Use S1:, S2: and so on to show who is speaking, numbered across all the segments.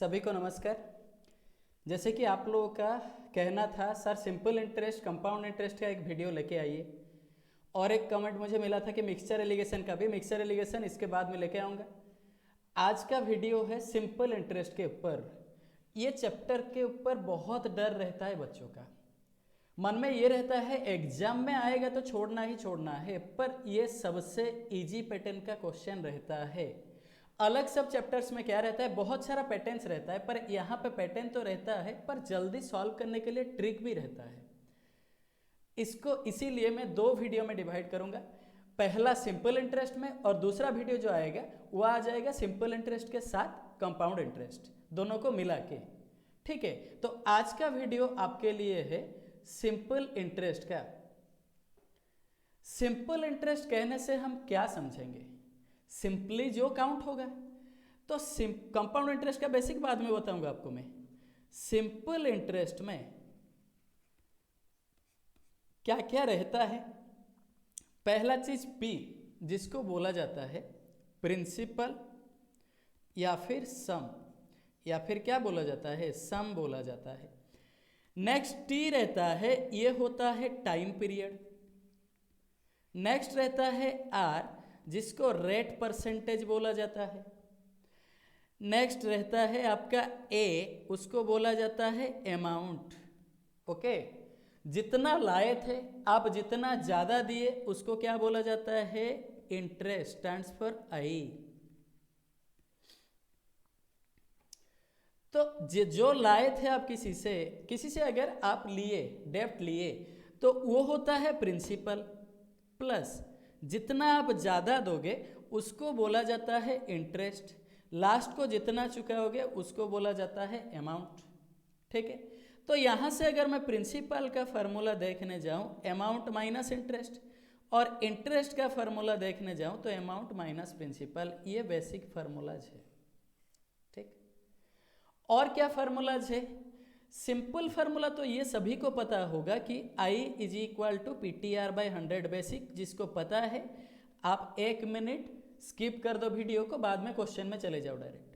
S1: सभी को नमस्कार। जैसे कि आप लोगों का कहना था sir simple interest compound interest का एक वीडियो लेके आइए, और एक कमेंट मुझे मिला था कि मिक्सचर एलिगेशन का भी। मिक्सचर एलिगेशन इसके बाद में लेके आऊँगा। आज का वीडियो है सिंपल इंटरेस्ट के ऊपर। ये चैप्टर के ऊपर बहुत डर रहता है बच्चों का। मन में ये रहता है एग्जाम में आएगा तो छोड़ना ही छोड़ना है, पर ये सबसे इजी पैटर्न का क्वेश्चन रहता है। अलग सब चैप्टर्स में क्या रहता है, बहुत सारा पैटर्न्स रहता है, पर यहाँ पे पैटर्न तो रहता है पर जल्दी सॉल्व करने के लिए ट्रिक भी रहता है। इसको इसीलिए मैं दो वीडियो में डिवाइड करूंगा। पहला सिंपल इंटरेस्ट में, और दूसरा वीडियो जो आएगा वो आ जाएगा सिंपल इंटरेस्ट के साथ कंपाउंड इंटरेस्ट, दोनों को मिला के। ठीक है, तो आज का वीडियो आपके लिए है सिंपल इंटरेस्ट का। सिंपल इंटरेस्ट कहने से हम क्या समझेंगे? सिंपली जो काउंट होगा। तो कंपाउंड इंटरेस्ट का बेसिक बाद में बताऊंगा आपको मैं। सिंपल इंटरेस्ट में क्या क्या रहता है? पहला चीज पी, जिसको बोला जाता है प्रिंसिपल या फिर सम, या फिर क्या बोला जाता है, सम बोला जाता है। नेक्स्ट टी रहता है, ये होता है टाइम पीरियड। नेक्स्ट रहता है आर, जिसको रेट परसेंटेज बोला जाता है। नेक्स्ट रहता है आपका ए, उसको बोला जाता है अमाउंट। ओके, जितना लाए थे आप जितना ज्यादा दिए उसको क्या बोला जाता है, इंटरेस्ट, स्टैंड्स फॉर आई। तो जो लाए थे आप किसी से अगर आप लिए, डेब्ट लिए, तो वो होता है प्रिंसिपल, प्लस जितना आप ज़्यादा दोगे उसको बोला जाता है इंटरेस्ट, लास्ट को जितना चुकाओगे उसको बोला जाता है अमाउंट। ठीक है, तो यहाँ से अगर मैं प्रिंसिपल का फार्मूला देखने जाऊँ, अमाउंट माइनस इंटरेस्ट, और इंटरेस्ट का फार्मूला देखने जाऊँ तो अमाउंट माइनस प्रिंसिपल। ये बेसिक फार्मूलाज है। ठीक, और क्या फार्मूलाज है? सिंपल फार्मूला तो ये सभी को पता होगा कि I is equal to PTR by 100 basic, जिसको पता है आप 1 मिनट स्किप कर दो वीडियो को, बाद में क्वेश्चन में चले जाओ डायरेक्ट।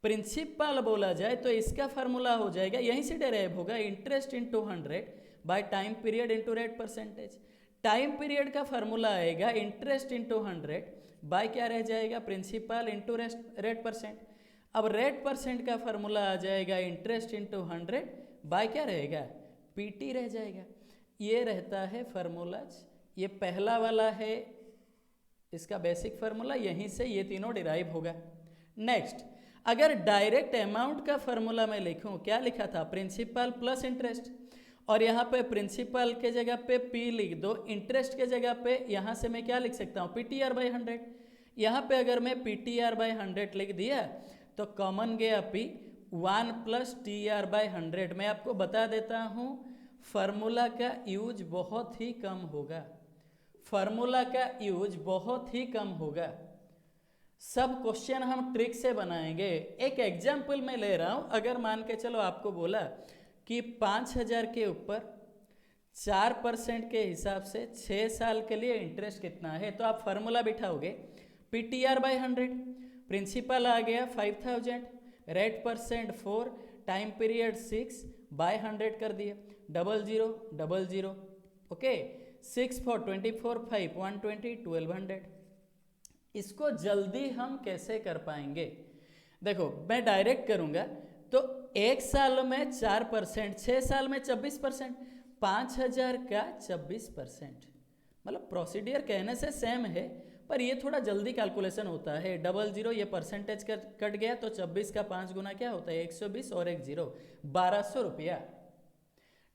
S1: प्रिंसिपल बोला जाए तो इसका फार्मूला हो जाएगा, यहीं से डेराइव होगा, interest into 100 by time period into rate percentage. Time period का फार्मूला आएगा इंटरेस्ट इंटू 100 बाई क्या रह जाएगा, प्रिंसिपल इंटू रेट परसेंट। अब रेट परसेंट का फार्मूला आ जाएगा इंटरेस्ट इंटू 100 बाय क्या रहेगा, पीटी रह जाएगा। ये रहता है फार्मूलाज। ये पहला वाला है इसका बेसिक फार्मूला, यहीं से ये तीनों डिराइव होगा। नेक्स्ट, अगर डायरेक्ट अमाउंट का फार्मूला मैं लिखूं, क्या लिखा था, प्रिंसिपल प्लस इंटरेस्ट, और यहाँ पे प्रिंसिपल के जगह पे पी लिख दो, इंटरेस्ट के जगह पे यहाँ से मैं क्या लिख सकता हूँ, PTR बाई 100। यहाँ पे अगर मैं PTR बाई 100 लिख दिया तो कॉमन गया पी, 1 प्लस TR बाई 100। मैं आपको बता देता हूँ फार्मूला का यूज बहुत ही कम होगा, फार्मूला का यूज बहुत ही कम होगा। सब क्वेश्चन हम ट्रिक से बनाएंगे। एक एग्जाम्पल मैं ले रहा हूँ, अगर मान के चलो आपको बोला कि 5000 के ऊपर 4% के हिसाब से 6 साल के लिए इंटरेस्ट कितना है, तो आप फार्मूला बिठाओगे PTR बाई 100, प्रिंसिपल आ गया 5000, rate percent 4, time period 6 by 100 कर दिया, 0000। ओके, 6 4 24 5 120 1200। इसको जल्दी हम कैसे कर पाएंगे? देखो मैं डायरेक्ट करूंगा तो 1 साल में 4%, 6 साल में 24%, 5000 का 24%। मतलब प्रोसीडियर कहने से सेम है, पर ये थोड़ा जल्दी कैलकुलेशन होता है। 00 ये परसेंटेज कट गया तो 24 का 5 गुना क्या होता है, 120 और 1 0, 1200 रुपया।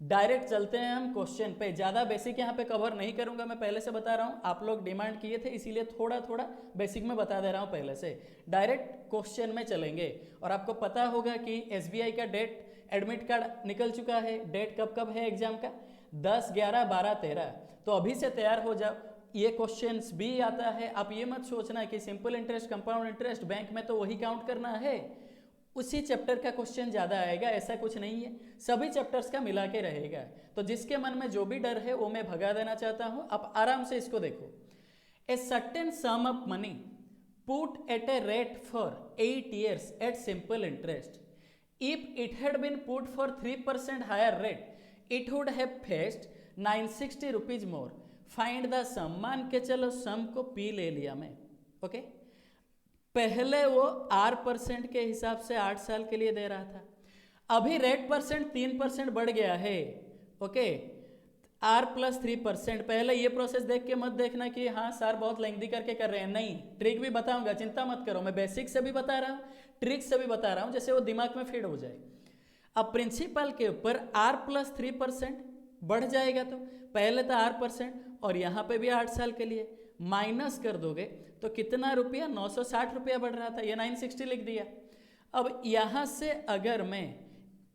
S1: डायरेक्ट चलते हैं हम क्वेश्चन पे। ज़्यादा बेसिक यहाँ पे कवर नहीं करूंगा, मैं पहले से बता रहा हूँ, आप लोग डिमांड किए थे इसीलिए थोड़ा थोड़ा बेसिक में बता दे रहा हूँ पहले से। डायरेक्ट क्वेश्चन में चलेंगे। और आपको पता होगा कि SBI का डेट एडमिट कार्ड निकल चुका है। डेट कब कब है एग्जाम का, 10 11 12 13। तो अभी से तैयार हो जाओ। ये क्वेश्चंस भी आता है। आप ये मत सोचना कि simple interest compound interest bank में तो वही काउंट करना है, उसी चैप्टर का क्वेश्चन ज़्यादा आएगा, ऐसा कुछ नहीं है। सभी चैप्टर्स का मिला के रहेगा। तो जिसके मन में जो भी डर है वो मैं भगा देना चाहता हूँ। आप आराम से इसको देखो। A certain sum of money put at a rate for 8 years at simple interest If it had been put for 3% higher rate, it would have fetched 960 rupees more. Find the sum. मान के चलो सम को P ले लिया मैं, okay. पहले वो R% के हिसाब से 8 साल के लिए दे रहा था, अभी रेट परसेंट 3% बढ़ गया है, ओके। R+3%। पहले ये प्रोसेस देख के मत देखना कि हाँ सर बहुत लेंथी करके कर रहे हैं, नहीं, ट्रिक भी बताऊंगा, चिंता मत करो, मैं बेसिक से भी बता रहा हूँ, ट्रिक से भी बता रहा हूँ, जैसे वो दिमाग में फीड हो जाए। अब प्रिंसिपल के ऊपर R+3% बढ़ जाएगा, तो पहले था R% और यहाँ पे भी 8 साल के लिए माइनस कर दोगे तो कितना रुपया, 960 रुपया बढ़ रहा था, ये 960 लिख दिया। अब यहाँ से अगर मैं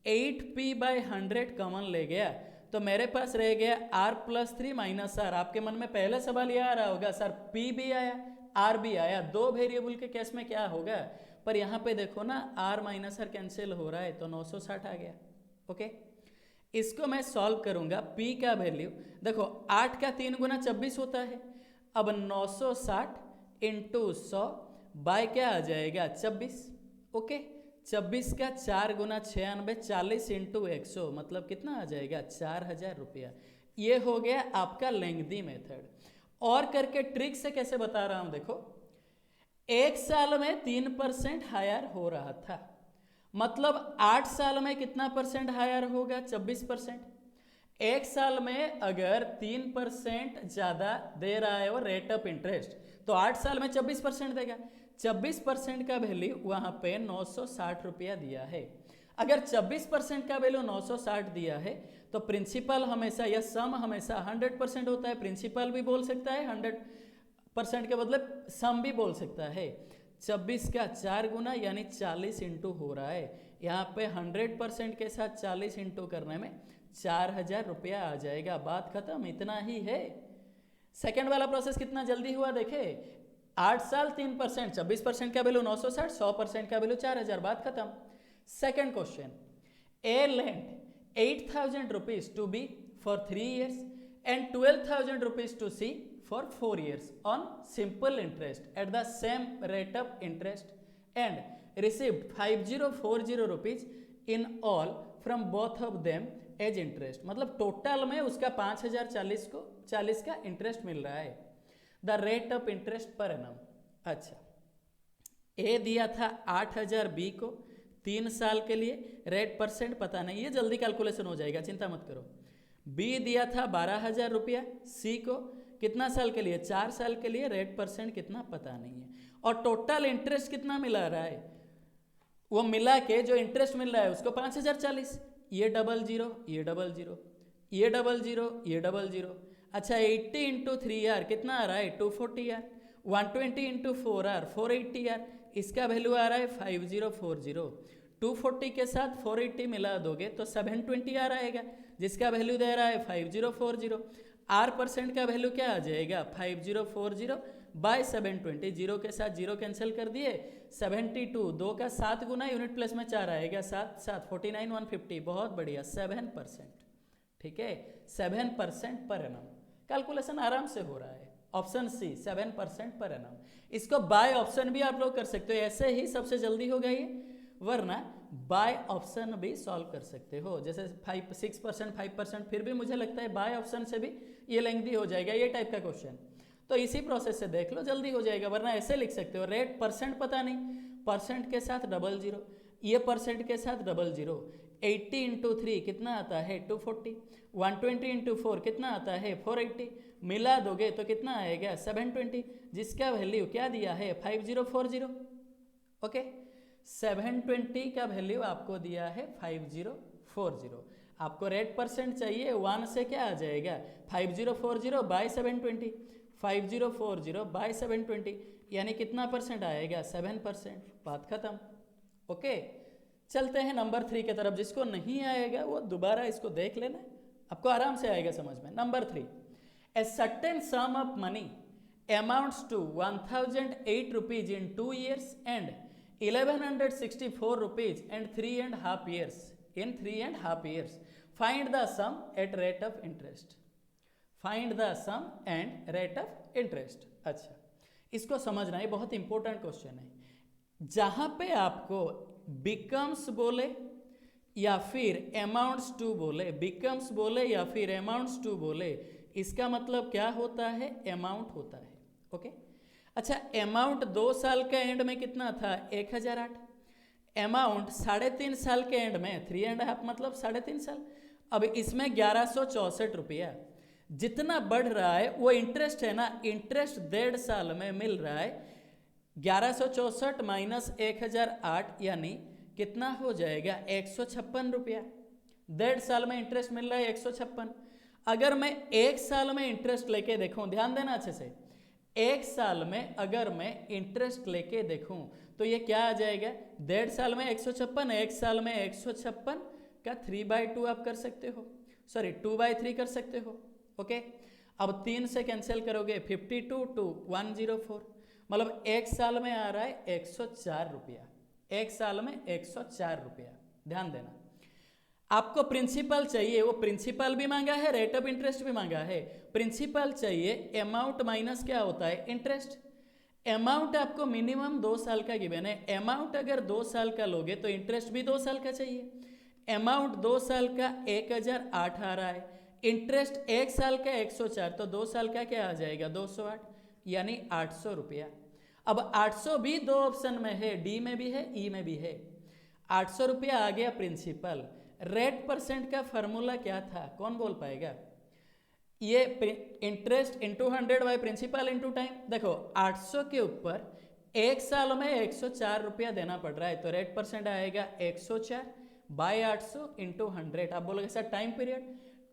S1: 8p/100 कॉमन ले गया तो मेरे पास रह गया R+3 माइनस R। आपके मन में पहले सवाल यह आ रहा होगा सर P भी आया R भी आया, दो वेरिएबल के केस में क्या होगा, पर यहाँ पे देखो ना R माइनस R कैंसिल हो रहा है तो 960 आ गया, ओके। इसको मैं सॉल्व करूंगा, P का वैल्यू देखो 8 का 3 गुना 26 होता है, अब 960 इंटू 100 बाय क्या आ जाएगा 26, ओके। 26 का 4 गुना 96, 40 इंटू 100 मतलब कितना आ जाएगा 4000 रुपया। ये हो गया आपका लेंथी मेथड। और करके ट्रिक से कैसे बता रहा हूं, देखो एक साल में 3% हायर हो रहा था, मतलब 8 साल में कितना परसेंट हायर होगा 26%। एक साल में अगर 3% ज्यादा दे रहा है वो रेट ऑफ इंटरेस्ट, तो 8 साल में 26% देगा। 26% का वैल्यू वहां पे 960 रुपया दिया है। अगर 26% का वैल्यू 960 दिया है तो प्रिंसिपल हमेशा या सम हमेशा 100% होता है। प्रिंसिपल भी बोल सकता है 100% के बदले सम भी बोल सकता है। 26 का 4 गुना यानी 40 इंटू हो रहा है, यहाँ पे 100% के साथ 40 इंटू करने में 4000 रुपया आ जाएगा, बात खत्म, इतना ही है। सेकंड वाला प्रोसेस कितना जल्दी हुआ देखे, 8 साल 3%, 26% का वैल्यू 960, 100% का वैल्यू 4000, बात खत्म। Second question, A lent 8000 rupees to be for 3 years and 12,000 rupees to C for 4 years on simple interest at the same rate of interest and received 5040 rupees in all from both of them as interest। मतलब total में उसका 5040 का interest मिल रहा है। The rate of interest per annum, अच्छा ए दिया था 8000 B को 3 साल के लिए, रेट परसेंट पता नहीं, ये जल्दी कैलकुलेशन हो जाएगा, चिंता मत करो। बी दिया था 12000 रुपया सी को, कितना साल के लिए 4 साल के लिए, रेट परसेंट कितना पता नहीं है। और टोटल इंटरेस्ट कितना मिला रहा है, वो मिला के जो इंटरेस्ट मिल रहा है उसको 5040, ये 00, ये 00, ये 00, ये 00। अच्छा 80 इंटू 3R कितना आ रहा है 240R, 120 इंटू 4R 480R, इसका वैल्यू आ रहा है 5040। 240 के साथ 480 मिला दोगे तो 720R आएगा, जिसका वैल्यू दे रहा है 5040। R परसेंट का वैल्यू क्या आ जाएगा 5040 बाय 720, जीरो के साथ जीरो कैंसिल कर दिए, 72, 2 का 7 गुना यूनिट प्लस में 4 आएगा 7 7 49 150, बहुत बढ़िया 7%, ठीक है 7% पर एनम। कैलकुलेशन आराम से हो रहा है, ऑप्शन सी 7% पर एनम। इसको बाय ऑप्शन भी आप लोग कर सकते हो, ऐसे ही सबसे जल्दी होगा ये, वरना बाय ऑप्शन भी सॉल्व कर सकते हो, जैसे 6% 5%, फिर भी मुझे लगता है बाय ऑप्शन से भी ये लेंथी हो जाएगा ये टाइप का क्वेश्चन, तो इसी प्रोसेस से देख लो जल्दी हो जाएगा। वरना ऐसे लिख सकते हो, रेट परसेंट पता नहीं, परसेंट के साथ 00, ये परसेंट के साथ 00, 80 इंटू 3 कितना आता है 240, 120 इंटू 4 कितना आता है 480, मिला दोगे तो कितना आएगा 720, जिसका वैल्यू क्या दिया है 5040, ओके 720 का वैल्यू आपको दिया है 5040। आपको रेट परसेंट चाहिए, 1 से क्या आ जाएगा 5040 बाय 720, 5040 बाय 720 यानी कितना परसेंट आएगा 7%, बात खत्म, ओके। चलते हैं नंबर 3 की तरफ, जिसको नहीं आएगा वो दोबारा इसको देख लेना, आपको आराम से आएगा समझ में। Number 3, A certain sum of money amounts to 1008 rupees in 2 years and 1164 rupees and 3.5 years in 3.5 years, find the sum at rate of interest, find the sum and rate of interest। अच्छा इसको समझना है, बहुत important question है। जहां पे आपको becomes बोले या फिर अमाउंट्स टू बोले, बिकम्स बोले या फिर अमाउंट्स टू बोले, इसका मतलब क्या होता है, अमाउंट होता है। ओके, अच्छा अमाउंट 2 साल का एंड में कितना था, 1008। अमाउंट 3.5 साल के एंड में 3.5 मतलब 3.5 साल। अब इसमें 1164 रुपया जितना बढ़ रहा है वो इंटरेस्ट है ना, इंटरेस्ट 1.5 साल में मिल रहा है 1164 माइनस 1008 यानी कितना हो जाएगा, 156 रुपया। 1.5 साल में इंटरेस्ट मिल रहा है 156। अगर मैं 1 साल में इंटरेस्ट लेके देखूं, ध्यान देना अच्छे से, 1 साल में अगर मैं इंटरेस्ट लेके देखूं तो ये क्या आ जाएगा, 1.5 साल में 156, 1 साल में 156 का 3/2 आप कर सकते हो, सॉरी 2/3 कर सकते हो। ओके, अब 3 से कैंसिल करोगे 52 to 104, मतलब 1 साल में आ रहा है 104 रुपया, 1 साल में 104 रुपया। ध्यान देना, आपको प्रिंसिपल चाहिए, वो प्रिंसिपल भी मांगा है, रेट ऑफ इंटरेस्ट भी मांगा है। प्रिंसिपल चाहिए, अमाउंट माइनस क्या होता है, इंटरेस्ट। अमाउंट आपको मिनिमम 2 साल का गिवन है, अमाउंट अगर 2 साल का लोगे तो इंटरेस्ट भी 2 साल का चाहिए। अमाउंट 2 साल का 1008 आ रहा है, इंटरेस्ट 1 साल का 104, तो 2 साल का क्या आ जाएगा, 208 यानी 800 रुपया। अब 800 भी 2 ऑप्शन में है, डी में भी है, ई में भी है। 800 रुपया आ गया प्रिंसिपल। रेट परसेंट का फॉर्मूला क्या था, कौन बोल पाएगा, ये interest into 100 by principal into time. देखो 800 के ऊपर 1 साल में 104 रुपया देना पड़ रहा है, तो रेट परसेंट आएगा 104 बाई 800 इंटू 100। आप बोलोगे sir time period,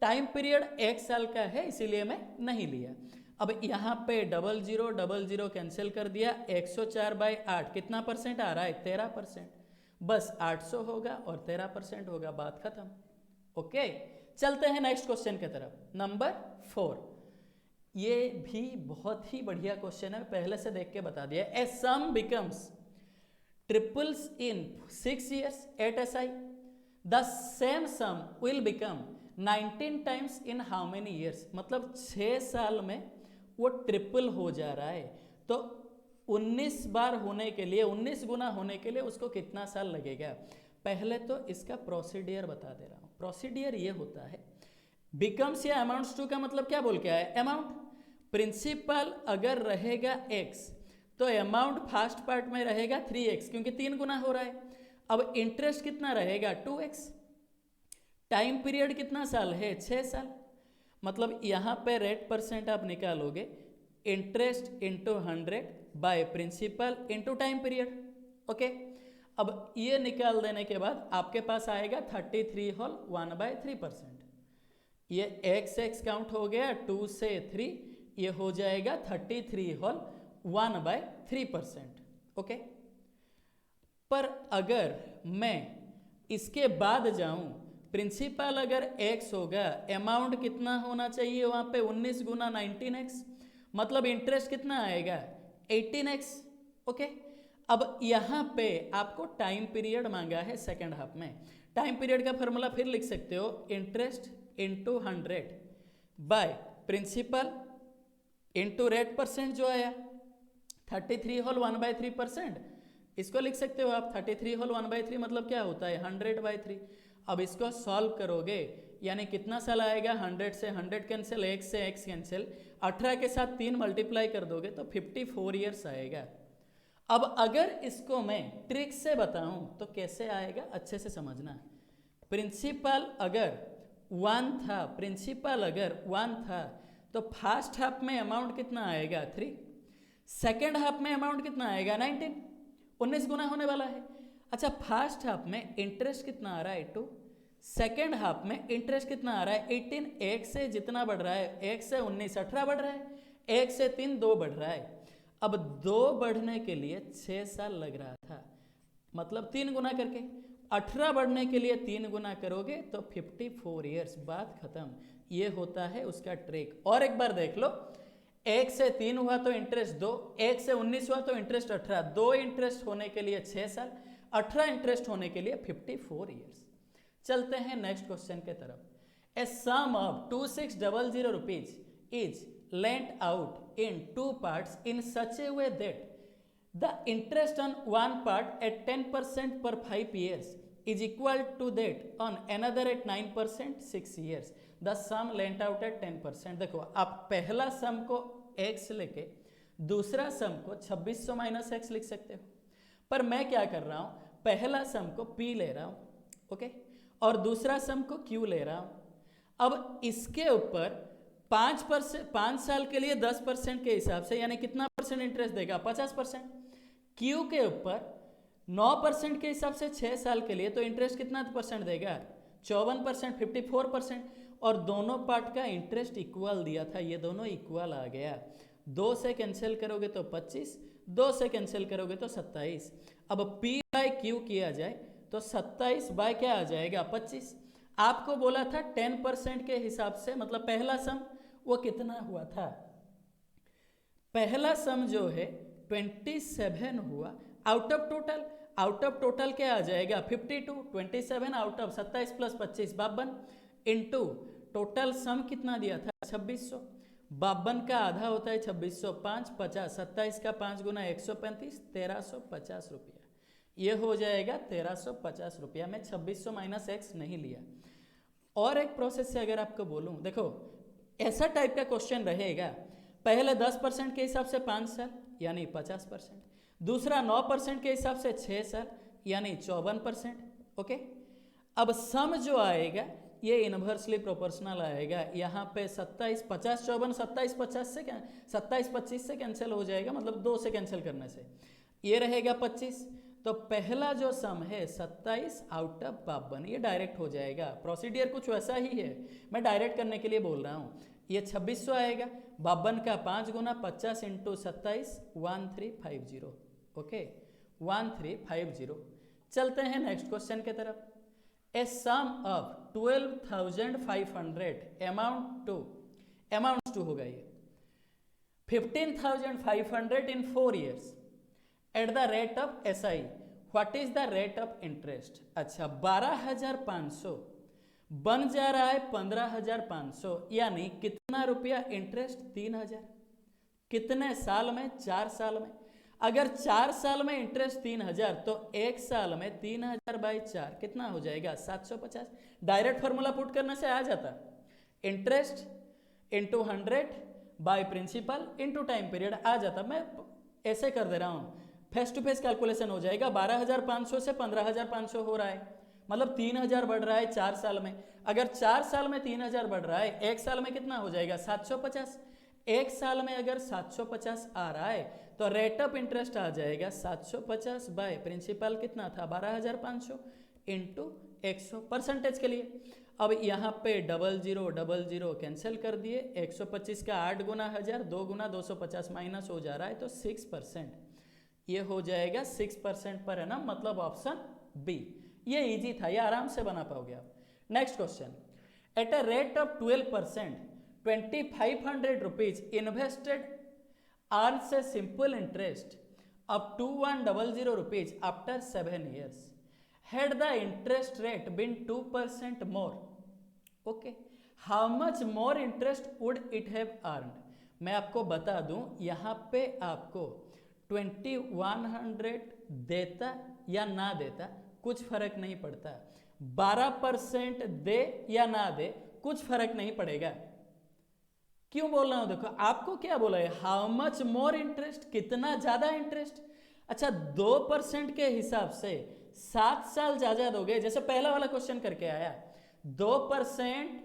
S1: time period 1 साल का है इसीलिए मैं नहीं लिया। अब यहाँ पे 0000 कैंसिल कर दिया, 104 बाई 8 कितना परसेंट आ रहा है, 13%। बस 800 होगा और 13% होगा, बात खत्म। ओके, चलते हैं नेक्स्ट क्वेश्चन की तरफ, नंबर 4। ये भी बहुत ही बढ़िया क्वेश्चन है, पहले से देख के बता दिया। A sum becomes triples in 6 years at SI, the same sum will become 19 times in how many years, मतलब 6 साल में वो ट्रिपल हो जा रहा है, तो 19 बार होने के लिए, 19 गुना होने के लिए उसको कितना साल लगेगा। पहले तो इसका प्रोसीडियर बता दे रहा हूं। प्रोसीडियर ये होता है, बिकम्स या अमाउंट्स टू का मतलब क्या बोल के आया, अमाउंट। प्रिंसिपल अगर रहेगा x तो अमाउंट फर्स्ट पार्ट में रहेगा 3x, क्योंकि 3 गुना हो रहा है। अब इंटरेस्ट कितना रहेगा, 2x। टाइम पीरियड कितना साल है, 6 साल। मतलब यहाँ पे रेट परसेंट आप निकालोगे, interest into 100 by principal into time period. Okay, अब ये निकाल देने के बाद आपके पास आएगा 33 होल 1/3%। ये x काउंट हो गया 2 से 3, ये हो जाएगा 33 होल 1/3%। ओके, पर अगर मैं इसके बाद जाऊं, प्रिंसिपल अगर x होगा, अमाउंट कितना होना चाहिए वहां पे, 19 गुना 19x, मतलब इंटरेस्ट कितना आएगा, 18x। ओके, अब यहाँ पे आपको टाइम पीरियड मांगा है सेकेंड हाफ में। टाइम पीरियड का फॉर्मूला फिर लिख सकते हो, interest into 100 by principal into rate percent जो आया 33 होल 1/3%, इसको लिख सकते हो आप 33 होल 1/3 मतलब क्या होता है, 100/3। अब इसको सॉल्व करोगे यानी कितना साल आएगा, 100 से 100 कैंसिल, 1 से x कैंसिल, 18 के साथ 3 मल्टीप्लाई कर दोगे तो 54 ईयर्स आएगा। अब अगर इसको मैं ट्रिक से बताऊं तो कैसे आएगा, अच्छे से समझना। प्रिंसिपल अगर 1 था, प्रिंसिपल अगर 1 था तो फर्स्ट हाफ में अमाउंट कितना आएगा, 3। सेकेंड हाफ में अमाउंट कितना आएगा, 19, 19 गुना होने वाला है। अच्छा, फर्स्ट हाफ में इंटरेस्ट कितना आ रहा है, 2। सेकेंड हाफ में इंटरेस्ट कितना आ रहा है, 18। 1 से जितना बढ़ रहा है, 1 से 19 18 बढ़ रहा है, 1 से 3 2 बढ़ रहा है। अब 2 बढ़ने के लिए 6 साल लग रहा था, मतलब 3 गुना करके। 18 बढ़ने के लिए 3 गुना करोगे तो 54 ईयर्स, बात खत्म। ये होता है उसका ट्रिक। और एक बार देख लो, 1 से 3 हुआ तो इंटरेस्ट 2, 1 से 19 हुआ तो इंटरेस्ट 18, 2 इंटरेस्ट होने के लिए 6 साल, 18 इंटरेस्ट होने के लिए 54 ईयर्स। चलते हैं नेक्स्ट क्वेश्चन के तरफ। A sum of 2600 rupees is lent out in 2 parts in such a way that the interest on one part at 10% per 5 years is equal to that on another at 9% 6 years. The sum lent out at 10%. देखो आप पहला सम को x लेके दूसरा सम को 2600 minus x लिख सकते हो, पर मैं क्या कर रहा हूँ, पहला सम को p ले रहा हूँ, ओके, और दूसरा सम को q ले रहा हूँ। अब इसके ऊपर 5 साल के लिए 10% के हिसाब से यानी कितना परसेंट इंटरेस्ट देगा, 50%। क्यू के ऊपर 9% के हिसाब से 6 साल के लिए तो इंटरेस्ट कितना परसेंट देगा, 54%, 54%। और दोनों पार्ट का इंटरेस्ट इक्वल दिया था, ये दोनों इक्वल आ गया। 2 से कैंसिल करोगे तो 25, 2 से कैंसिल करोगे तो 27। अब P बाय Q किया जाए तो 27 बाय क्या आ जाएगा, 25। आपको बोला था 10% के हिसाब से, मतलब पहला सम वो कितना हुआ था, पहला सम जो है 27 हुआ out of total. Out of total क्या आ जाएगा, 52। 27 out of 27 plus 25 52 into total sum कितना दिया था, 2600। 52 का आधा होता है 2600, 5 50, 27 का 5 गुना 135, 1350 रुपया। ये हो जाएगा 1350 रुपया में 2600 माइनस एक्स नहीं लिया। और एक प्रोसेस से अगर आपको बोलूं, देखो ऐसा टाइप का क्वेश्चन रहेगा, पहले 10% के हिसाब से 5 साल यानी 50%, दूसरा 9% के हिसाब से 6 साल यानी 54%, ओके। अब सम जो आएगा ये इन्वर्सली प्रोपोर्शनल आएगा। यहाँ पे 27 50 54, 27 50 से 27 25 से कैंसिल हो जाएगा, मतलब 2 से कैंसिल करने से ये रहेगा 25। तो पहला जो सम है 27 आउट ऑफ 52, ये डायरेक्ट हो जाएगा। प्रोसीडियर कुछ वैसा ही है, मैं डायरेक्ट करने के लिए बोल रहा हूँ। ये 2600 आएगा, 52 का 5 गुना 50 इंटू 27, 1350, ओके 1350। चलते हैं नेक्स्ट क्वेश्चन की तरफ। A sum of 12,500 amounts to होगा ये 15,500 in 4 years at the rate of SI. What is the rate of interest? अच्छा 12,500 बन जा रहा है 15,500, यानी कितना रुपया इंटरेस्ट, 3,000। कितने साल में, 4 साल में। अगर 4 साल में इंटरेस्ट 3,000 तो 1 साल में 3,000 बाई 4 कितना हो जाएगा, 750। डायरेक्ट फार्मूला पुट करने से आ जाता, interest into 100 by principal into time period आ जाता। मैं ऐसे कर दे रहा हूँ, फेस टू फेस कैलकुलेशन हो जाएगा। 12,500 से 15,500 हो रहा है, मतलब 3,000 बढ़ रहा है 4 साल में। अगर 4 साल में 3,000 बढ़ रहा है, 1 साल में कितना हो जाएगा, 750। 1 साल में अगर 750 आ रहा है तो रेट ऑफ इंटरेस्ट आ जाएगा 750 बाय प्रिंसिपल कितना था, 12,500 इंटू 100 परसेंटेज के लिए। अब यहाँ पे 0000 कैंसिल कर दिए, 125 का 8 गुना 1000, 2 गुना 250 माइनस हो जा रहा है तो 6%। ये हो जाएगा 6% पर एनम, मतलब ऑप्शन बी। ये इजी था, ये आराम से बना पाओगे आप। Next question, at a rate of 12% 2,500 rupees invested earns a simple interest of 2,100 rupees after 7 years. Had the interest rate been 2% more, okay, how much more interest would it have earned? मैं आपको बता दूं, यहाँ पे आपको 2,100 देता या ना देता कुछ फर्क नहीं पड़ता, 12% दे या ना दे कुछ फर्क नहीं पड़ेगा। क्यों बोल रहा हूं, देखो आपको क्या बोला है, हाउ मच मोर इंटरेस्ट, कितना ज्यादा इंटरेस्ट। अच्छा 2% के हिसाब से 7 साल ज्यादा दोगे, जैसे पहला वाला क्वेश्चन करके आया, 2%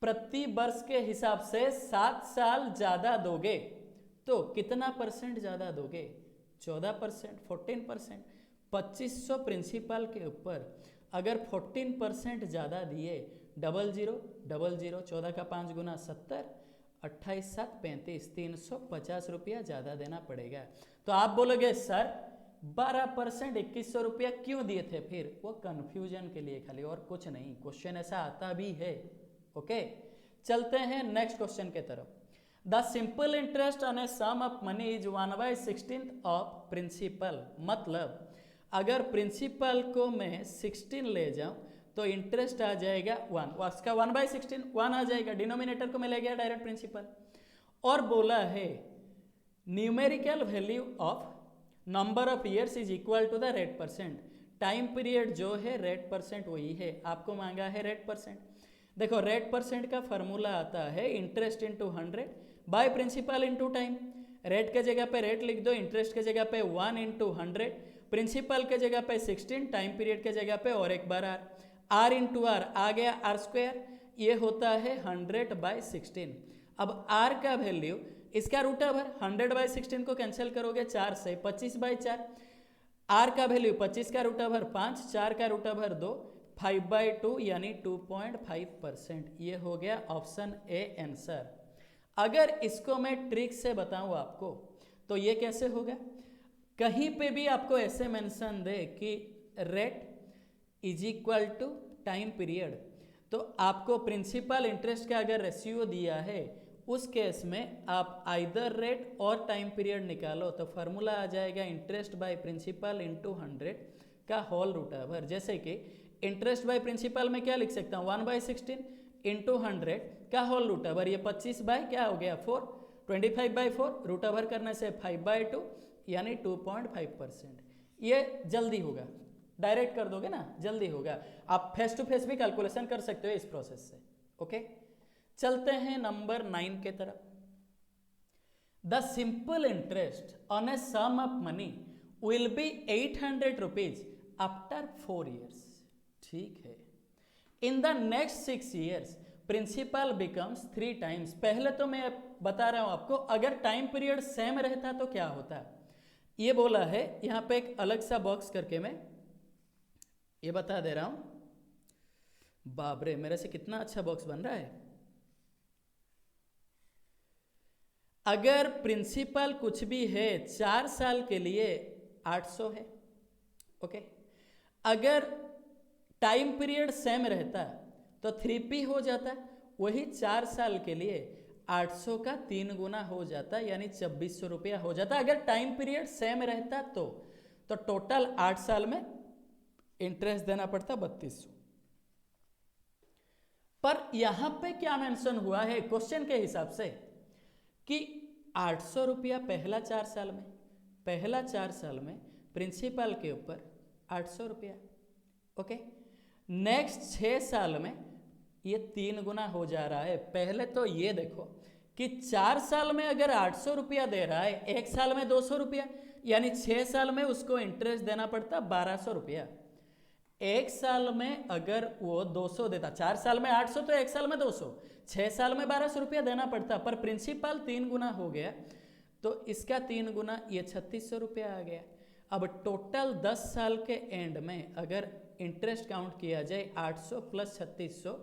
S1: प्रति वर्ष के हिसाब से 7 साल ज्यादा दोगे तो कितना परसेंट ज्यादा दोगे, 14%, 14%। 2500 प्रिंसिपल के ऊपर अगर 14% ज्यादा दिए, 0000, 14 का 5 गुना 70, 28 7 35, 350 रुपया ज़्यादा देना पड़ेगा। तो आप बोलोगे सर 12% 2,100 रुपया क्यों दिए थे, फिर वो कन्फ्यूजन के लिए खाली, और कुछ नहीं, क्वेश्चन ऐसा आता भी है, ओके। चलते हैं नेक्स्ट क्वेश्चन के तरफ। The simple interest on a sum of money is 1/16 of principal, मतलब अगर प्रिंसिपल को मैं 16 ले जाऊं तो इंटरेस्ट आ जाएगा 1, उसका 1/16 1 आ जाएगा, डिनोमिनेटर को मैं ले गया डायरेक्ट प्रिंसिपल। और बोला है numerical value of number of years is equal to the rate percent, time period जो है रेट परसेंट वही है, आपको मांगा है रेट परसेंट। देखो रेट परसेंट का फॉर्मूला आता है interest into 100 by principal into time. Rate के जगह पे रेट लिख दो, इंटरेस्ट के जगह पे 1 इंटू 100, प्रिंसिपल के जगह पे 16, टाइम पीरियड के जगह पे और एक बार आर, आर इंटू आर आ गया आर स्क्वायर, ये होता है 100/16। अब आर का वैल्यू इसका रूट ओवर 100/16 को कैंसिल करोगे 4 से 25/4, आर का वैल्यू 25 का रूट ओवर 5, 4 का रूट ओवर 2, 5/2 यानी 2.5%। ये हो गया ऑप्शन ए आंसर। अगर इसको मैं ट्रिक से बताऊं आपको तो ये कैसे होगा, कहीं पे भी आपको ऐसे मेंशन दे कि rate is equal to time period, तो आपको प्रिंसिपल इंटरेस्ट का अगर रेशियो दिया है उस केस में आप आइदर रेट और टाइम पीरियड निकालो, तो फार्मूला आ जाएगा इंटरेस्ट बाय प्रिंसिपल इंटू 100 का होल रूट ओवर। जैसे कि इंटरेस्ट बाय प्रिंसिपल में क्या लिख सकता हूँ 1/16 इंटू 100 का होल रूट ओवर, ये 25 बाय क्या हो गया 4, 25/4 रूट ओवर करने से 5/2 यानी 2.5%। ये जल्दी होगा, डायरेक्ट कर दोगे ना जल्दी होगा, आप फेस टू फेस भी कैलकुलेशन कर सकते हो इस प्रोसेस से। ओके, चलते हैं नंबर 9 के तरफ। The simple interest on a sum of money will be 800 rupees after 4 years। ठीक है, in the next 6 years principal becomes 3 times। पहले तो मैं बता रहा हूं आपको अगर टाइम पीरियड सेम रहता तो क्या होता, ये बोला है यहां पे एक अलग सा बॉक्स करके मैं ये बता दे रहा हूं। बाप रे, मेरे से कितना अच्छा बॉक्स बन रहा है। अगर प्रिंसिपल कुछ भी है 4 साल के लिए 800 है, ओके। अगर टाइम पीरियड सेम रहता तो 3p हो जाता, वही 4 साल के लिए 800 का 3 गुना हो जाता यानी 2600 रुपया हो जाता अगर टाइम पीरियड सेम रहता तो टोटल 8 साल में इंटरेस्ट देना पड़ता 3200। पर यहां पे क्या मेंशन हुआ है क्वेश्चन के हिसाब से कि 800 रुपया पहला 4 साल में, पहला 4 साल में प्रिंसिपल के ऊपर 800 रुपया, ओके। नेक्स्ट 6 साल में ये 3 गुना हो जा रहा है। पहले तो ये देखो कि 4 साल में अगर 800 रुपया दे रहा है, 1 साल में 200 रुपया, यानी 6 साल में उसको इंटरेस्ट देना पड़ता 1200 रुपया। 1 साल में अगर वो 200 देता, 4 साल में 800 तो 1 साल में 200, 6 साल में 1200 रुपया देना पड़ता, पर प्रिंसिपल 3 गुना हो गया तो इसका 3 गुना ये 3600 रुपया आ गया। अब टोटल 10 साल के एंड में अगर इंटरेस्ट काउंट किया जाए 800 प्लस 3600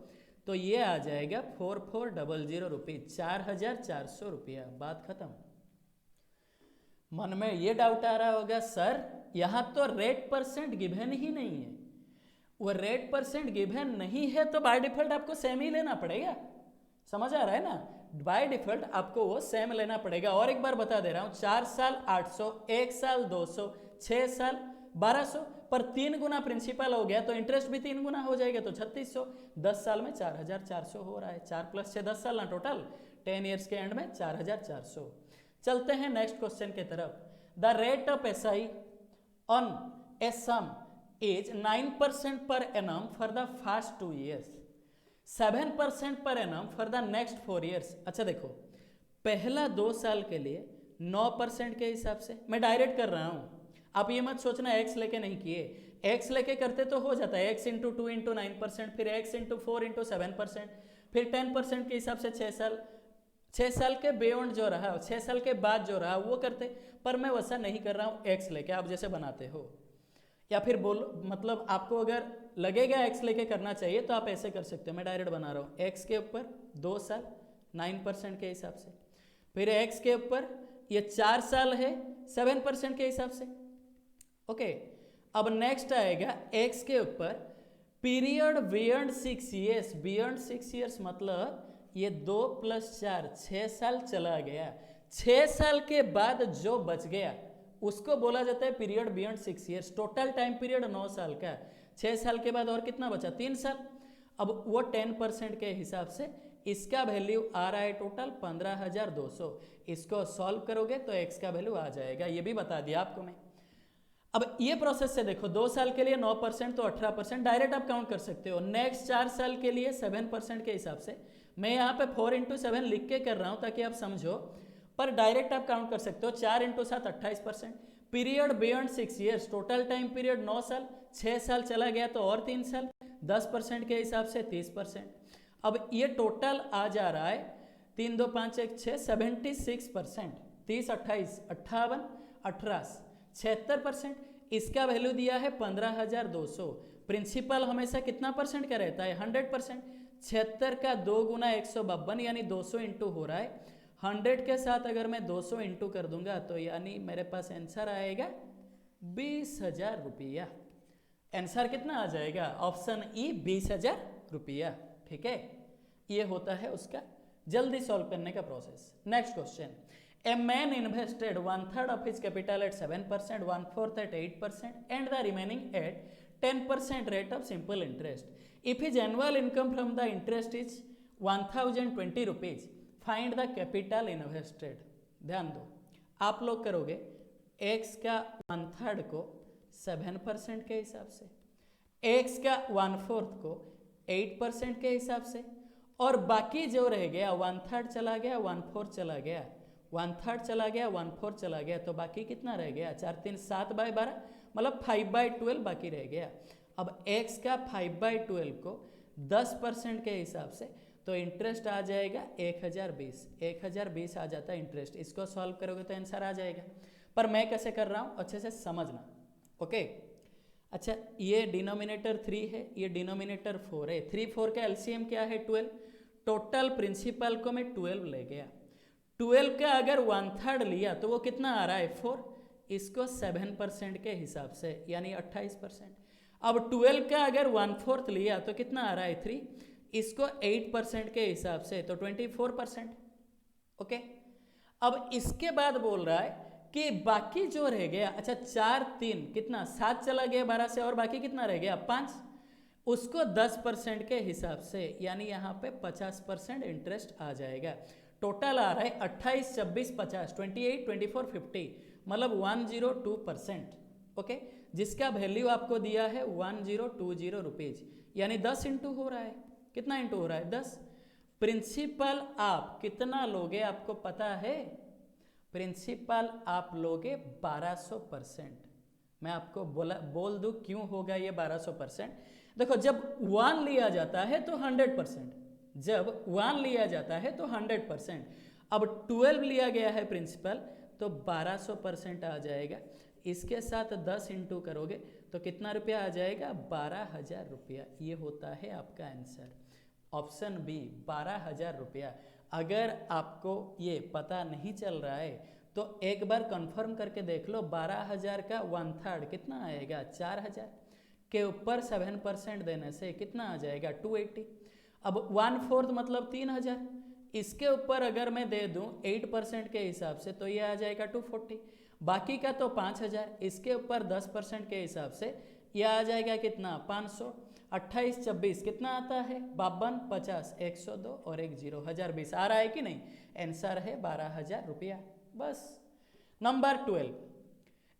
S1: तो ये आ जाएगा 4400 रुपीज, 4400 रुपया। बात खत्म। मन में ये डाउट आ रहा होगा सर यहां तो रेट परसेंट गिवन ही नहीं है, वो रेट परसेंट गिवन नहीं है तो बाय डिफॉल्ट आपको सेम ही लेना पड़ेगा। समझ आ रहा है ना, बाय डिफॉल्ट आपको वो सेम लेना पड़ेगा। और एक बार बता दे रहा हूं 4 साल 800, 1 साल 200, 6 साल 1200, पर 3 गुना प्रिंसिपल हो गया तो इंटरेस्ट भी 3 गुना हो जाएगा तो 3600। 10 साल में 4400 हो रहा है, 4 + 6 10 साल ना टोटल, 10 ईयर्स के एंड में 4400। चलते हैं नेक्स्ट क्वेश्चन की तरफ। The rate of SI on a some is 9% per annum for the first 2 years, 7% per annum for the next 4 years। अच्छा देखो, पहला 2 साल के लिए 9% के हिसाब से मैं डायरेक्ट कर रहा हूं, आप ये मत सोचना x लेके नहीं किए, x लेके करते तो हो जाता है, x × 2 × 9%, फिर x × 4 × 7%, फिर 10% के हिसाब से 6 साल के बियॉन्ड जो रहा, 6 साल के बाद जो रहा वो करते, पर मैं वैसा नहीं कर रहा हूँ x लेके, आप जैसे बनाते हो। या फिर बोलो मतलब आपको अगर लगेगा x लेके करना चाहिए तो आप ऐसे कर सकते हो, मैं डायरेक्ट बना रहा हूँ। x के ऊपर 2 साल 9% के हिसाब से, फिर x के ऊपर ये 4 साल है 7% के हिसाब से, ओके। अब नेक्स्ट आएगा x के ऊपर period beyond 6 years, beyond 6 years मतलब ये 2 + 4 6 साल चला गया, 6 साल के बाद जो बच गया उसको बोला जाता है period beyond 6 years। Total time period 9 साल का, 6 साल के बाद और कितना बचा 3 साल। अब वो 10% के हिसाब से इसका वैल्यू आ रहा है टोटल 15200। इसको सॉल्व करोगे तो x का वैल्यू आ जाएगा, ये भी बता दिया आपको मैं। अब ये प्रोसेस से देखो, 2 साल के लिए 9% तो 18% डायरेक्ट आप काउंट कर सकते हो। नेक्स्ट 4 साल के लिए 7% के हिसाब से, मैं यहाँ पे 4 × 7 लिख के कर रहा हूँ ताकि आप समझो, पर डायरेक्ट आप काउंट कर सकते हो। 4 × 7 28%। Period beyond 6 years, total time period 9 साल, 6 साल चला गया तो और 3 साल, 10% के हिसाब से 30%। अब ये टोटल आ जा रहा है 3 2 5 1 6 76%। 30 28 58 18 76%। इसका वैल्यू दिया है 15,200। प्रिंसिपल हमेशा कितना परसेंट का रहता है? 100%। 76 का 2 × 152 यानी 200 इंटू हो रहा है। 100 के साथ अगर मैं 200 इंटू कर दूंगा तो यानी मेरे पास आंसर आएगा 20,000 रुपया। आंसर कितना आ जाएगा? ऑप्शन ई 20,000 रुपया। ठीक है, ये होता है उसका जल्दी सॉल्व करने का process. Next question, A man invested 1/3 of his capital at 7%, 1/4 at 8%, and the remaining at 10% rate of simple interest. If his annual income from the interest is 1,020 rupees, find the capital invested. ध्यान दो, आप लोग करोगे x का 1/3 को 7% के हिसाब से, x का 1/4 को 8% के हिसाब से, और बाकी जो रह गया 1/3 चला गया, 1/4 चला गया, 1/3 चला गया, 1/4 चला गया, तो बाकी कितना रह गया? 4 3 7/12, मतलब 5/12 बाकी रह गया। अब x का 5/12 को 10% के हिसाब से, तो इंटरेस्ट आ जाएगा 1020। 1020 आ जाता है इंटरेस्ट। इसको सॉल्व करोगे तो आंसर आ जाएगा। पर मैं कैसे कर रहा हूँ अच्छे से समझना। ओके, अच्छा, ये डिनोमिनेटर 3 है, ये डिनोमिनेटर 4 है। 3 4 का एलसीएम क्या है? 12। टोटल प्रिंसिपल को मैं 12 ले गया। 12 का अगर 1/3 लिया तो वो कितना आ रहा है? 4। इसको 7% के हिसाब से यानी 28%। अब 12 का अगर 1/4 लिया तो कितना आ रहा है? 3। इसको 8% के हिसाब से तो 24%। ओके, अब इसके बाद बोल रहा है कि बाकी जो रह गया, अच्छा 4 3 कितना? 7 चला गया 12 से, और बाकी कितना रह गया? 5। उसको 10% के हिसाब से यानी यहाँ पे 50% इंटरेस्ट आ जाएगा। टोटल आ रहा है 28 26 50 28 24 50, मतलब 102%। ओके, जिसका वैल्यू आपको दिया है 1020 रुपीज, यानी 10 इंटू हो रहा है। कितना इंटू हो रहा है? 10। प्रिंसिपल आप कितना लोगे आपको पता है? प्रिंसिपल आप लोगे 1200%। मैं आपको बोल दूं क्यों होगा ये 1200%। देखो, जब 1 लिया जाता है तो 100%, जब 1 लिया जाता है तो 100%। अब 12 लिया गया है प्रिंसिपल तो 1200% आ जाएगा। इसके साथ 10 इंटू करोगे तो कितना रुपया आ जाएगा? 12,000 रुपया। ये होता है आपका आंसर, ऑप्शन बी 12,000 रुपया। अगर आपको ये पता नहीं चल रहा है तो एक बार कंफर्म करके देख लो। 12,000 का 1/3 कितना आएगा? 4,000 के ऊपर 7% देने से कितना आ जाएगा? 280। अब 1/4 मतलब 3,000, इसके ऊपर अगर मैं दे दूं 8% के हिसाब से तो ये आ जाएगा 240। बाकी का तो 5,000, इसके ऊपर 10% के हिसाब से ये आ जाएगा कितना? 500। 28 26 कितना आता है? 52 50 102 और 1 0, 1020 आ रहा है कि नहीं? आंसर है 12,000 रुपया। बस। Number 12,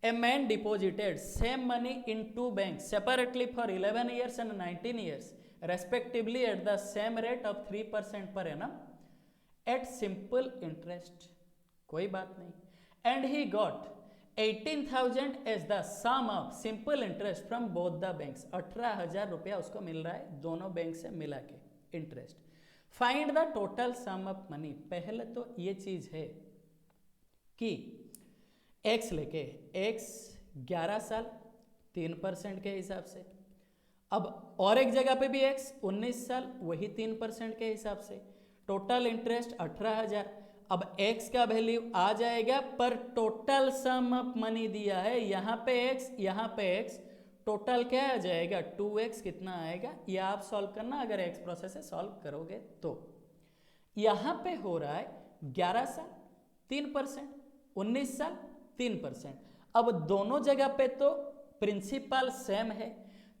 S1: a man deposited same money in 2 banks separately for 11 years and 19 years respectively at the same rate of 3% per annum at simple interest. कोई बात नहीं। And he got 18,000 as the sum of simple interest from both the banks. 18,000 रुपया उसको मिल रहा है दोनों bank से मिला के interest. Find the total sum of money. पहले तो ये चीज है कि x लेके x 11 साल 3% के हिसाब से, अब और एक जगह पे भी x 19 साल वही 3% के हिसाब से, टोटल इंटरेस्ट 18,000। अब x का वैल्यू आ जाएगा पर टोटल सम ऑफ मनी दिया है, यहाँ पे x यहाँ पे x, टोटल क्या आ जाएगा? 2x कितना आएगा? ये आप सॉल्व करना अगर x प्रोसेस से सॉल्व करोगे तो। यहाँ पे हो रहा है 11 साल 3%, 19 साल 3%। अब दोनों जगह पे तो प्रिंसिपल सेम है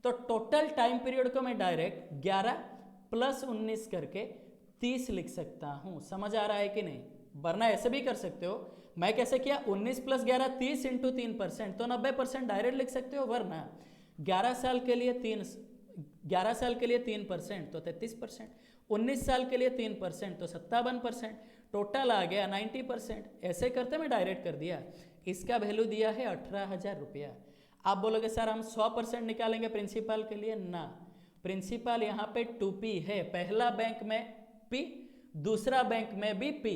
S1: तो टोटल टाइम पीरियड को मैं डायरेक्ट 11 + 19 करके 30 लिख सकता हूं। समझ आ रहा है कि नहीं? वरना ऐसे भी कर सकते हो, मैं कैसे किया, 19 + 11 30 × 3%, तो 90% डायरेक्ट लिख सकते हो, वरना 11 साल के लिए 3% तो 33%, 19 साल के लिए 3% तो 57%, टोटल आ गया 90%। ऐसे करते मैं डायरेक्ट कर दिया। इसका वैल्यू दिया है 18,000 रुपया। आप बोलोगे सर हम 100% निकालेंगे प्रिंसिपल के लिए, ना, प्रिंसिपल यहाँ पे 2p है, पहला बैंक में p, दूसरा बैंक में भी p,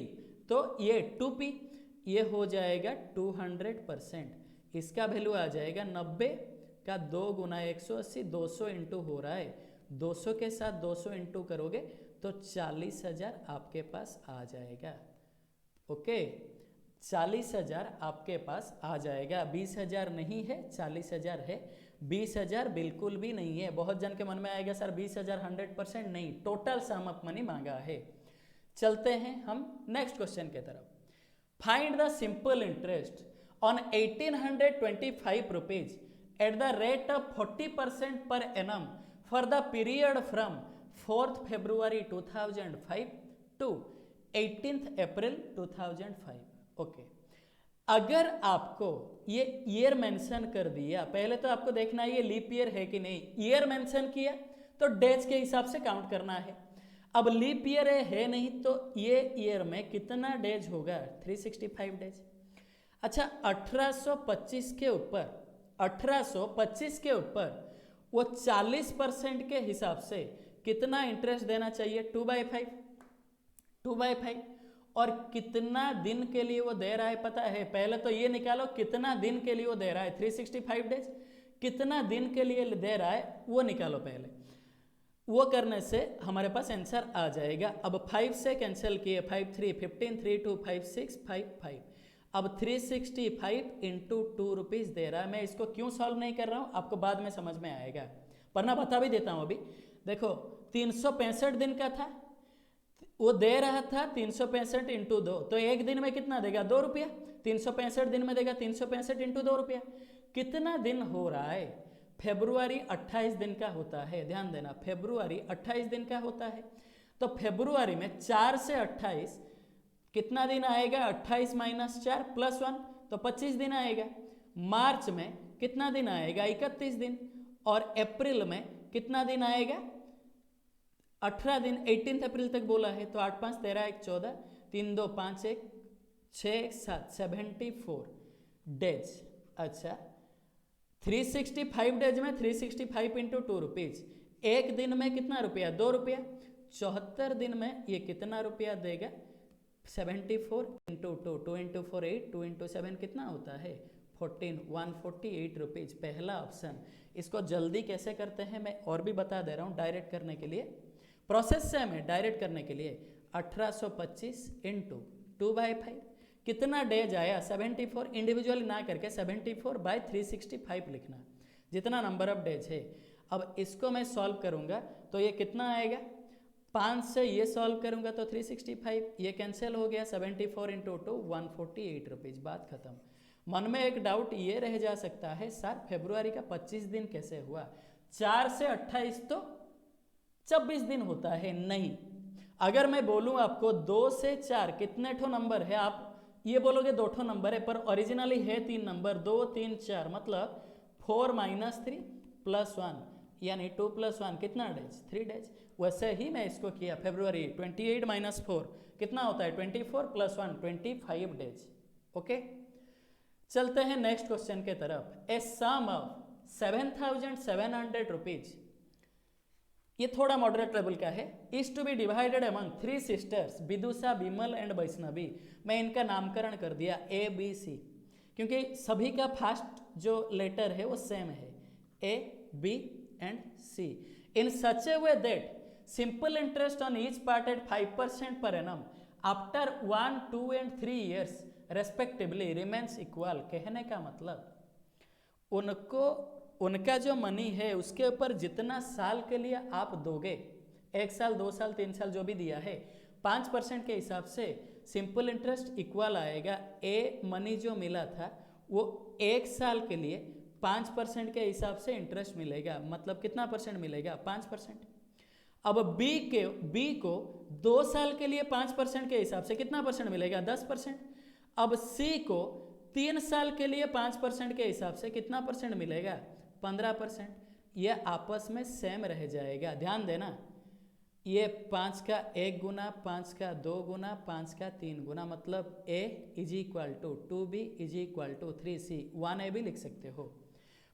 S1: तो ये 2p, ये हो जाएगा 200%। इसका वैल्यू आ जाएगा 90 का 2 × 180, 200 इंटू हो रहा है, 200 के साथ 200 इंटू करोगे तो 40,000 आपके पास आ जाएगा। ओके, 40,000 आपके पास आ जाएगा। 20,000 नहीं है, 40,000 है। 20,000 बिल्कुल भी नहीं है। बहुत जन के मन में आएगा सर 20,000 100% नहीं, टोटल सम ऑफ मनी मांगा है। चलते हैं हम नेक्स्ट क्वेश्चन के तरफ। Find the simple interest on 1825 rupees at the rate of 40% per annum for the period from 4th February 2005 to 18th April 2005। Okay, अगर आपको ये ईयर मेंशन कर दिया, पहले तो आपको देखना है ये लीप ईयर है कि नहीं। ईयर मेंशन किया तो डेज के हिसाब से काउंट करना है। अब लीप ईयर है नहीं तो ये ईयर में कितना डेज होगा, 365 डेज। अच्छा, 1825 के ऊपर वो 40% के हिसाब से कितना इंटरेस्ट देना चाहिए, 2/5। और कितना दिन के लिए वो दे रहा है पता है, पहले तो ये निकालो कितना दिन के लिए वो दे रहा है, 365 डेज, कितना दिन के लिए दे रहा है वो निकालो पहले। वो करने से हमारे पास आंसर आ जाएगा। अब 5 से कैंसिल किए, 5 3 15, 3 2 5 6 5 5। अब 365 इंटू 2 रुपीज़ दे रहा है। मैं इसको क्यों सॉल्व नहीं कर रहा हूँ आपको बाद में समझ में आएगा, वरना बता भी देता हूँ अभी। देखो 365 दिन का था, वो दे रहा था 365 इंटू 2, तो एक दिन में कितना देगा, 2 रुपया। 365 दिन में देगा 365 इंटू 2 रुपया। कितना दिन हो रहा है, फेब्रुआरी 28 दिन का होता है, ध्यान देना, फेब्रुआरी 28 दिन का होता है। तो फेब्रुआरी में 4 से 28 कितना दिन आएगा, 28 - 4 + 1 तो 25 दिन आएगा। मार्च में कितना दिन आएगा, 31 दिन। और अप्रैल में कितना दिन आएगा, 18 दिन, 18 अप्रैल तक बोला है, तो 8 5 13 1 14, 3 2 5 1 6 7 74 डेज। अच्छा, 365 डेज में 365 इंटू 2 रुपीज, एक दिन में कितना रुपया, 2 रुपया। 74 दिन में ये कितना रुपया देगा, 74 इंटू 2, 2 इंटू 4 8, 2 इंटू 7 कितना होता है, 14, 148 रुपीज, पहला ऑप्शन। इसको जल्दी कैसे करते हैं मैं और भी बता दे रहा हूँ, डायरेक्ट करने के लिए प्रोसेस से हमें डायरेक्ट करने के लिए 1825 इंटू 2/5 कितना डेज आया, 74, इंडिविजुअली ना करके 74/365 लिखना, जितना नंबर ऑफ डेज है। अब इसको मैं सॉल्व करूंगा तो ये कितना आएगा, 5 से ये सॉल्व करूंगा तो 365, ये कैंसिल हो गया, 74 इंटू 2 148 रुपीज, बात खत्म। मन में एक डाउट ये रह जा सकता है, सर फेब्रुआरी का 25 दिन कैसे हुआ, 4 से 28 तो 26 दिन होता है। नहीं, अगर मैं बोलूं आपको 2 से 4 कितने ठो नंबर है, आप ये बोलोगे 2 ठो नंबर है, पर ओरिजिनली है 3 नंबर, 2 3 4, मतलब 4 - 3 + 1 यानी 2 + 1 कितना डेज, 3 डेज। वैसे ही मैं इसको किया, फेब्रुआरी 28 - 4 कितना होता है, 24 + 1 25 डेज। ओके, चलते हैं नेक्स्ट क्वेश्चन के तरफ। ए सम ऑफ 7,700 रुपीज, ये थोड़ा मॉडरेट लेवल का है, is to be divided among 3 sisters Vidusha, Vimal and Vaishnavi. मैं इनका नामकरण कर दिया ABC, क्योंकि सभी का फर्स्ट जो लेटर है वो सेम है, AB and C, in such a way that simple interest on each part at 5% per annum after 1, 2 and 3 years respectively remains equal. कहने का मतलब उनका जो मनी है उसके ऊपर जितना साल के लिए आप दोगे, 1 साल 2 साल 3 साल जो भी दिया है, 5% के हिसाब से सिंपल इंटरेस्ट इक्वल आएगा। ए मनी जो मिला था वो 1 साल के लिए 5% के हिसाब से इंटरेस्ट मिलेगा, मतलब कितना परसेंट मिलेगा, 5%। अब बी को 2 साल के लिए 5% के हिसाब से कितना परसेंट मिलेगा, 10%। अब सी को 3 साल के लिए 5% के हिसाब से कितना परसेंट मिलेगा? 15%। यह आपस में सेम रह जाएगा। ध्यान देना, ये 5 का 1 गुना, 5 का 2 गुना, 5 का 3 गुना, मतलब a is equal to 2b is equal to 3c, 1a भी लिख सकते हो।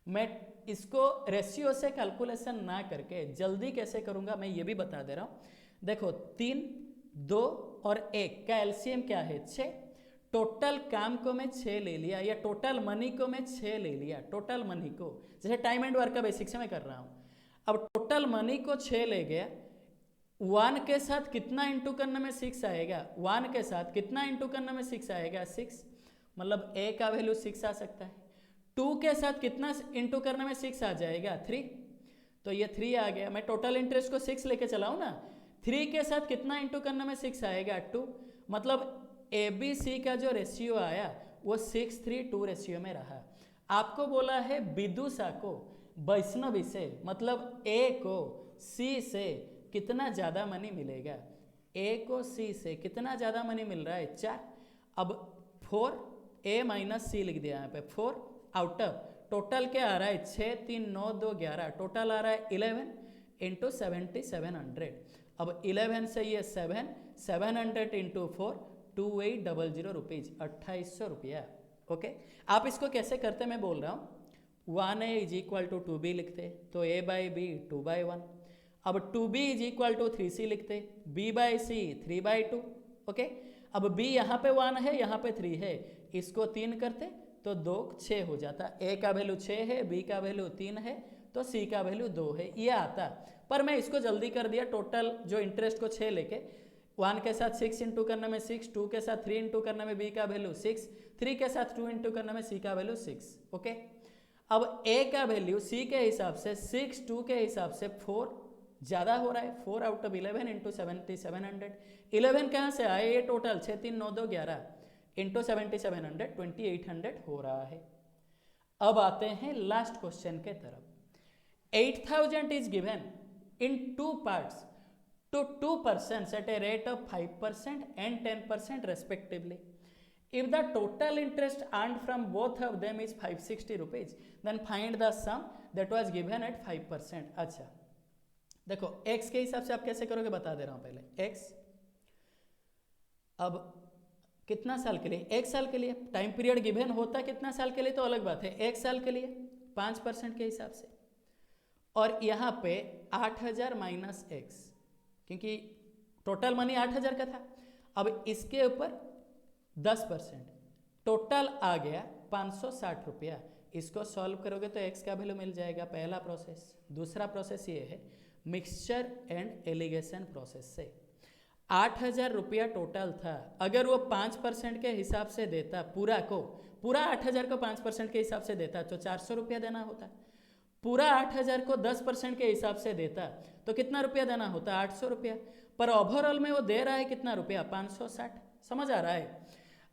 S1: मैं इसको रेशियो से कैलकुलेशन ना करके जल्दी कैसे करूंगा मैं ये भी बता दे रहा हूँ। देखो 3, 2 और 1 का एलसीएम क्या है? 6। टोटल काम को मैं 6 ले लिया, या टोटल मनी को मैं 6 ले लिया। टोटल मनी को, जैसे टाइम एंड वर्क का बेसिक से मैं कर रहा हूँ। अब टोटल मनी को 6 ले गया, 1 के साथ कितना इंटू करने में 6 आएगा? 1 के साथ कितना इंटू करने में 6 आएगा? 6, मतलब a का वैल्यू 6 आ सकता है। 2 के साथ कितना इंटू करने में 6 आ जाएगा? 3, तो ये 3 आ गया। मैं टोटल इंटरेस्ट को 6 लेके चलाऊं ना, 3 के साथ कितना इंटू करने में 6 आएगा? 2, मतलब ABC का जो रेशियो आया वो 6:3:2 रेशियो में रहा। आपको बोला है विदुषा को वैष्णवी से, मतलब A को C से कितना ज़्यादा मनी मिलेगा? A को C से कितना ज़्यादा मनी मिल रहा है? 4। अब 4, A माइनस C लिख दिया यहाँ पे, 4 आउट ऑफ टोटल क्या आ रहा है? 6, 3, 9, 2, 11, टोटल आ रहा है 11 इंटू 7700। अब 11 से ये 700 इंटू 4, 2800 रुपीज़, 2800 रुपया। ओके, आप इसको कैसे करते मैं बोल रहा हूँ। 1a is equal to 2b लिखते तो a बाई बी 2/1। अब 2b is equal to 3c लिखते, b बाई सी 3/2। ओके, अब b यहाँ पे 1 है, यहाँ पे 3 है, इसको 3 करते तो 2 6 हो जाता। a का वैल्यू 6 है, b का वैल्यू 3 है, तो c का वैल्यू 2 है, ये आता। पर मैं इसको जल्दी कर दिया, टोटल जो इंटरेस्ट को 6 लेके 1 के साथ 6 इंटू करने में 6, 2 के साथ 3 इंटू करने में b का वैल्यू 6, 3 के साथ 2 इंटू करने में c का वैल्यू 6। ओके, अब a का वैल्यू c के हिसाब से 6, 2 के हिसाब से 4 ज़्यादा हो रहा है। 4 आउट ऑफ 11 इंटू 7700। 11 कहाँ से आए? ये टोटल 6, 3, 9, 2, 11 इंटू 7700, 2800 हो रहा है। अब आते हैं लास्ट क्वेश्चन के तरफ। 8000 is given in 2 parts to 2 persons at a rate of 5% and 10% respectively. If the total interest earned from both of them is 560 rupees, then find the sum that was given at 5%. अच्छा, देखो x के हिसाब से आप कैसे करोगे बता दे रहा हूँ पहले। x अब कितना साल के लिए? 1 साल के लिए। टाइम पीरियड गिवन होता कितना साल के लिए तो अलग बात है, 1 साल के लिए 5% के हिसाब से। और यहाँ पे 8000 माइनस x, क्योंकि टोटल मनी 8000 का था। अब इसके ऊपर 10%, टोटल आ गया 560 रुपया। इसको सॉल्व करोगे तो x का वैल्यू मिल जाएगा, पहला प्रोसेस। दूसरा प्रोसेस ये है मिक्सचर एंड एलिगेशन प्रोसेस से। 8000 रुपया टोटल था, अगर वो 5% के हिसाब से देता, पूरा 8000 को 5% के हिसाब से देता तो 400 रुपया देना होता। पूरा 8000 को 10% के हिसाब से देता तो कितना रुपया देना होता? 800 रुपया। पर ओवरऑल में वो दे रहा है कितना रुपया? 560। समझ आ रहा है?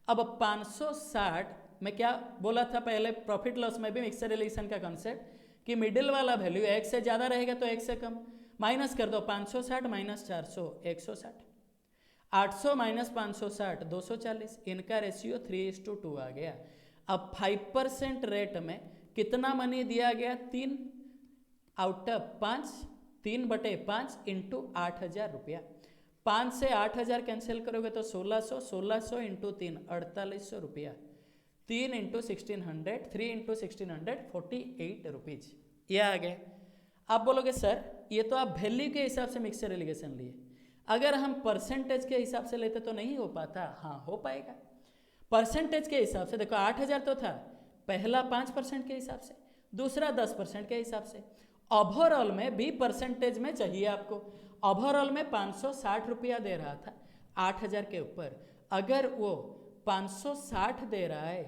S1: अब 560 में क्या बोला था पहले प्रॉफिट लॉस में भी मिक्सर रिलेशन का कंसेप्ट कि मिडिल वाला वैल्यू एक से ज़्यादा रहेगा तो एक से कम। माइनस कर दो, 560 माइनस 400 160, 800 माइनस 560 240, इनका रेशियो 3:2 आ गया। अब 5% रेट में कितना मनी दिया गया? 3 आउट ऑफ 5, 3/5 इंटू 8000 रुपया। 5 से 8000 कैंसिल करोगे तो 1600, 1600 इंटू 3 4800 रुपया। 3 इंटू 1600, 3 इंटू 1600 48 रुपीज, ये आ गए। आप बोलोगे सर ये तो आप वैल्यू के हिसाब से मिक्सर एलिगेशन लिए, अगर हम परसेंटेज के हिसाब से लेते तो नहीं हो पाता। हाँ हो पाएगा। परसेंटेज के हिसाब से देखो 8000 तो था, पहला 5% के हिसाब से, दूसरा 10% के हिसाब से। ओवरऑल में भी परसेंटेज में चाहिए आपको। ओवरऑल में 560 रुपया दे रहा था 8000 के ऊपर, अगर वो 560 दे रहा है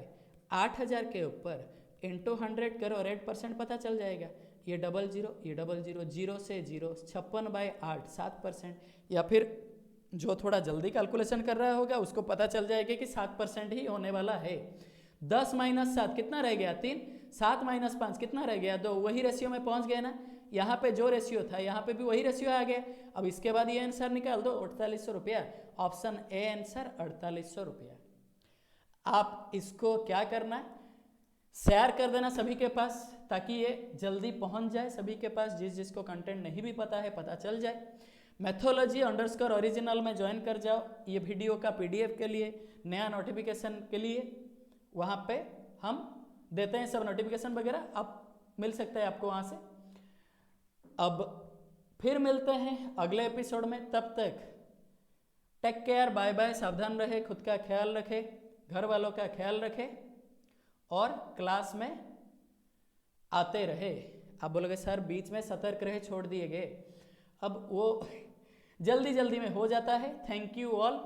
S1: 8000 के ऊपर इंटू 100 करो, रेट परसेंट पता चल जाएगा। ये 00, ये 00, 0 से 0, 56/8 7%, या फिर जो थोड़ा जल्दी कैलकुलेशन कर रहा होगा उसको पता चल जाएगा कि 7% ही होने वाला है। 10 माइनस 7 कितना रह गया? 3। 7 माइनस 5 कितना रह गया? 2। वही रेशियो में पहुंच गए ना। यहाँ पे जो रेशियो था यहाँ पे भी वही रेशियो आ गया। अब इसके बाद ये आंसर निकाल दो, 4800 रुपया। ऑप्शन ए आंसर 4800 रुपया। आप इसको क्या करना है, शेयर कर देना सभी के पास, ताकि ये जल्दी पहुंच जाए सभी के पास, जिसको कंटेंट नहीं भी पता है पता चल जाए। मैथोलॉजी अंडरस्कोर ओरिजिनल में ज्वाइन कर जाओ ये वीडियो का PDF के लिए, नया नोटिफिकेशन के लिए। वहाँ पे हम देते हैं सब नोटिफिकेशन वगैरह, आप मिल सकता है आपको वहाँ से। अब फिर मिलते हैं अगले एपिसोड में, तब तक टेक केयर, बाय बाय, सावधान रहे, खुद का ख्याल रखे, घर वालों का ख्याल रखे और क्लास में आते रहे। आप बोलोगे सर बीच में सतर्क रहे छोड़ दिए गए, अब वो जल्दी जल्दी में हो जाता है। Thank you all.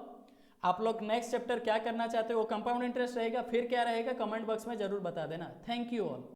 S1: आप लोग नेक्स्ट चैप्टर क्या करना चाहते हो, वो कंपाउंड इंटरेस्ट रहेगा फिर क्या रहेगा, कमेंट बॉक्स में जरूर बता देना। Thank you all.